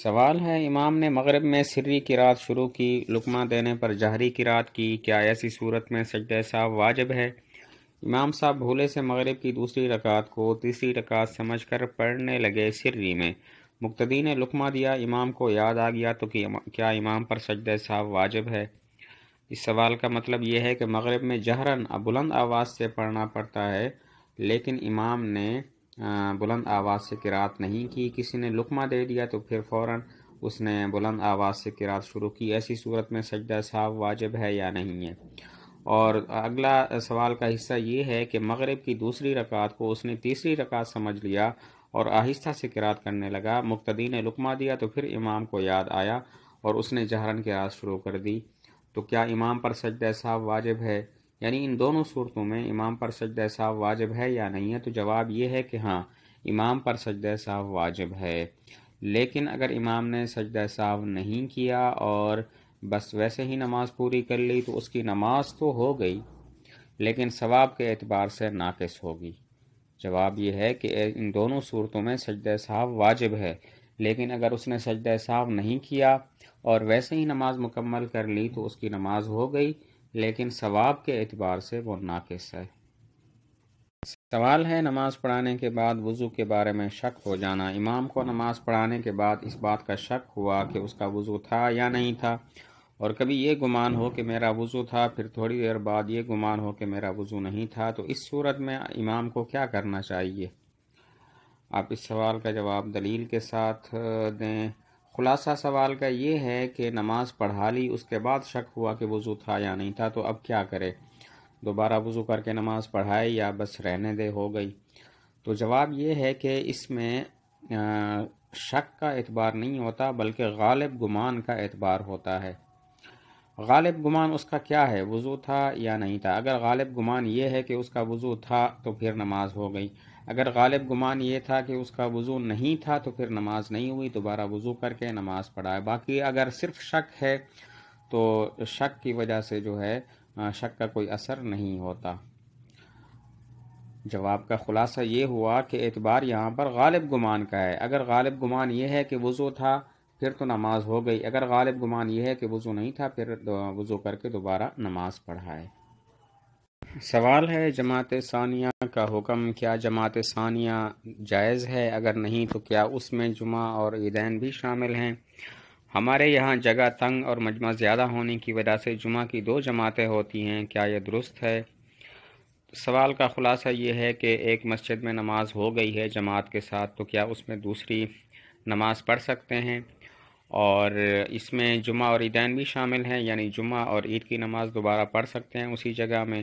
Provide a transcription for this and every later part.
سوال ہے، امام نے مغرب میں سری قرات شروع کی، لقمہ دینے پر جہری قرات کی، کیا ایسی صورت میں سجدہ سہو واجب ہے؟ امام صاحب بھولے سے مغرب کی دوسری رکعت کو تیسری رکعت سمجھ کر پڑھنے لگے سری میں، مقتدی نے لقمہ دیا، امام کو یاد آ گیا تو کیا امام پر سجدہ سہو واجب ہے؟ اس سوال کا مطلب یہ ہے کہ مغرب میں جہراً بلند آواز سے پڑھنا پڑتا ہے، لیکن امام نے بلند آواز سے قرات نہیں کی، کسی نے لقمہ دے دیا تو پھر فوراً اس نے بلند آواز سے قرات شروع کی، ایسی صورت میں سجدہ سہو واجب ہے یا نہیں ہے؟ اور اگلا سوال کا حصہ یہ ہے کہ مغرب کی دوسری رکعت کو اس نے تیسری رکعت سمجھ لیا اور آہستہ سے قرات کرنے لگا، مقتدی نے لقمہ دیا تو پھر امام کو یاد آیا اور اس نے جہراً قرات شروع کر دی، تو کیا امام پر سجدہ سہو واجب ہے؟ یعنی ان دونوں صورتوں میں امام پر سجدہ سہو واجب ہے یا نہیں ہے؟ تو جواب یہ ہے کہ ہاں، امام پر سجدہ سہو واجب ہے، لیکن اگر امام نے سجدہ سہو نہیں کیا اور بس ویسے ہی نماز پوری کر لی تو اس کی نماز تو ہو گئی لیکن ثواب کے اعتبار سے ناقص ہوگی۔ جواب یہ ہے کہ ان دونوں صورتوں میں سجدہ سہو واجب ہے، لیکن اگر اس نے سجدہ سہو نہیں کیا اور ویسے ہی نماز مکمل کر لی تو اس کی نماز ہو گئی لیکن ثواب کے اعتبار سے وہ ناقص ہے۔ سوال ہے، نماز پڑھانے کے بعد وضو کے بارے میں شک ہو جانا۔ امام کو نماز پڑھانے کے بعد اس بات کا شک ہوا کہ اس کا وضو تھا یا نہیں تھا، اور کبھی یہ گمان ہو کہ میرا وضو تھا، پھر تھوڑی دیر بعد یہ گمان ہو کہ میرا وضو نہیں تھا، تو اس صورت میں امام کو کیا کرنا چاہیے؟ آپ اس سوال کا جواب دلیل کے ساتھ دیں۔ خلاصہ سوال کا یہ ہے کہ نماز پڑھا لی، اس کے بعد شک ہوا کہ وضو تھا یا نہیں تھا، تو اب کیا کرے؟ دوبارہ وضو کر کے نماز پڑھائے یا بس رہنے دے، ہو گئی؟ تو جواب یہ ہے کہ اس میں شک کا اعتبار نہیں ہوتا بلکہ غالب گمان کا اعتبار ہوتا ہے۔ غالب گمان اس کا کیا ہے؟ وضو تھا یا نہیں تھا؟ اگر غالب گمان یہ ہے کہ اس کا وضو تھا تو پھر نماز ہو گئی، اگر غالب گمان یہ تھا کہ اس کا وضو نہیں تھا تو پھر نماز نہیں ہوئی، دوبارہ وضو کر کے نماز پڑھائے۔ باقی اگر صرف شک ہے تو شک کی وجہ سے جو ہے شک کا کوئی اثر نہیں ہوتا۔ جواب کا خلاصہ یہ ہوا کہ اعتبار یہاں پر غالب گمان کا ہے، اگر غالب گمان یہ ہے کہ وضو تھا پھر تو نماز ہو گئی، اگر غالب گمان یہ ہے کہ وضو نہیں تھا پھر وضو کر کے دوبارہ نماز پڑھائے۔ سوال ہے، جماعت ثانیہ کا حکم، کیا جماعت ثانیہ جائز ہے؟ اگر نہیں تو کیا اس میں جمعہ اور عیدین بھی شامل ہیں؟ ہمارے یہاں جگہ تنگ اور مجمع زیادہ ہونے کی وجہ سے جمعہ کی 2 جماعتیں ہوتی ہیں، کیا یہ درست ہے؟ سوال کا خلاصہ یہ ہے کہ ایک مسجد میں نماز ہو گئی ہے جماعت کے ساتھ، تو کیا اس میں دوسری نماز پڑھ سکتے ہیں؟ اور اس میں جمعہ اور عیدین بھی شامل ہیں، یعنی جمعہ اور عید کی نماز دوبارہ پڑھ سکتے ہیں اسی جگہ میں؟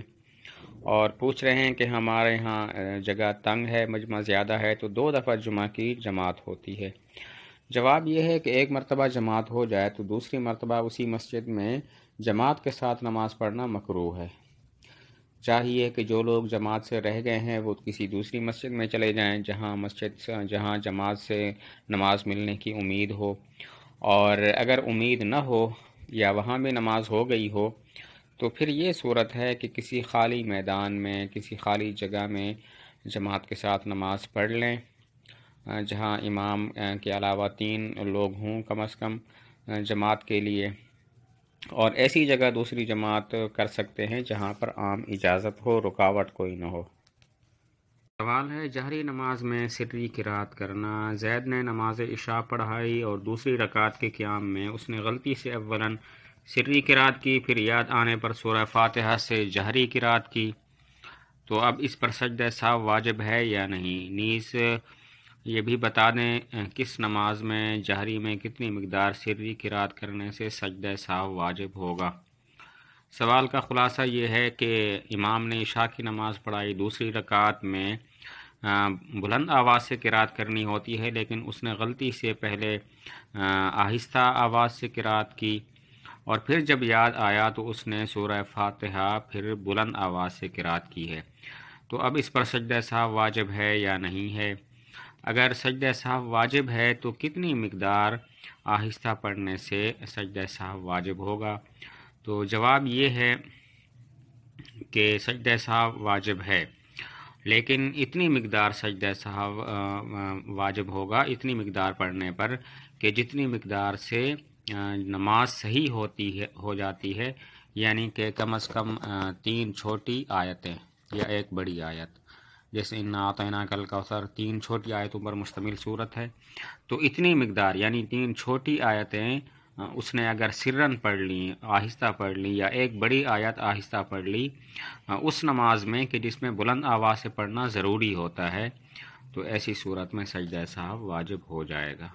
اور پوچھ رہے ہیں کہ ہمارے ہاں جگہ تنگ ہے، مجمع زیادہ ہے، تو 2 دفعہ جمعہ کی جماعت ہوتی ہے۔ جواب یہ ہے کہ ایک مرتبہ جماعت ہو جائے تو دوسری مرتبہ اسی مسجد میں جماعت کے ساتھ نماز پڑھنا مکروہ ہے۔ چاہیے کہ جو لوگ جماعت سے رہ گئے ہیں وہ کسی دوسری مسجد میں چلے جائیں جہاں جماعت سے نماز ملنے کی امید ہو، اور اگر امید نہ ہو یا وہاں بھی نماز ہو گئی ہو تو پھر یہ صورت ہے کہ کسی خالی میدان میں، کسی خالی جگہ میں جماعت کے ساتھ نماز پڑھ لیں، جہاں امام کے علاوہ 3 لوگ ہوں کم از کم جماعت کے لیے، اور ایسی جگہ دوسری جماعت کر سکتے ہیں جہاں پر عام اجازت ہو، رکاوٹ کوئی نہ ہو۔ سوال ہے، جہری نماز میں سری قرات کرنا۔ زید نے نماز عشاء پڑھائی اور دوسری رکعت کے قیام میں اس نے غلطی سے اولاً سری قرات کی، پھر یاد آنے پر سورہ فاتحہ سے جہری قرات کی، تو اب اس پر سجدہ سہو واجب ہے یا نہیں؟ نیز یہ بھی بتا دیں کس نماز میں جہری میں کتنی مقدار سری قرات کرنے سے سجدہ سہو واجب ہوگا؟ سوال کا خلاصہ یہ ہے کہ امام نے عشاء کی نماز پڑھائی، دوسری رکعت میں بلند آواز سے قرات کرنی ہوتی ہے، لیکن اس نے غلطی سے پہلے آہستہ آواز سے قرات کی، اور پھر جب یاد آیا تو اس نے سورہ فاتحہ پھر بلند آواز سے قرات کی ہے، تو اب اس پر سجدہ سہو واجب ہے یا نہیں ہے؟ اگر سجدہ سہو واجب ہے تو کتنی مقدار آہستہ پڑھنے سے سجدہ سہو واجب ہوگا؟ تو جواب یہ ہے کہ سجدہ سہو واجب ہے، لیکن اتنی مقدار سجدہ سہو واجب ہوگا، اتنی مقدار پڑھنے پر کہ جتنی مقدار سے نماز صحیح ہو جاتی ہے، یعنی کہ کم از کم 3 چھوٹی آیتیں یا ایک بڑی آیت، جیسے انا اعطیناک الکوثر 3 چھوٹی آیتوں پر مشتمل صورت ہے، تو اتنی مقدار یعنی 3 چھوٹی آیتیں اس نے اگر سرن پڑھ لی، آہستہ پڑھ لی، یا ایک بڑی آیت آہستہ پڑھ لی اس نماز میں کہ جس میں بلند آواز سے پڑھنا ضروری ہوتا ہے، تو ایسی صورت میں سجدہ سہو واجب ہو جائے گا۔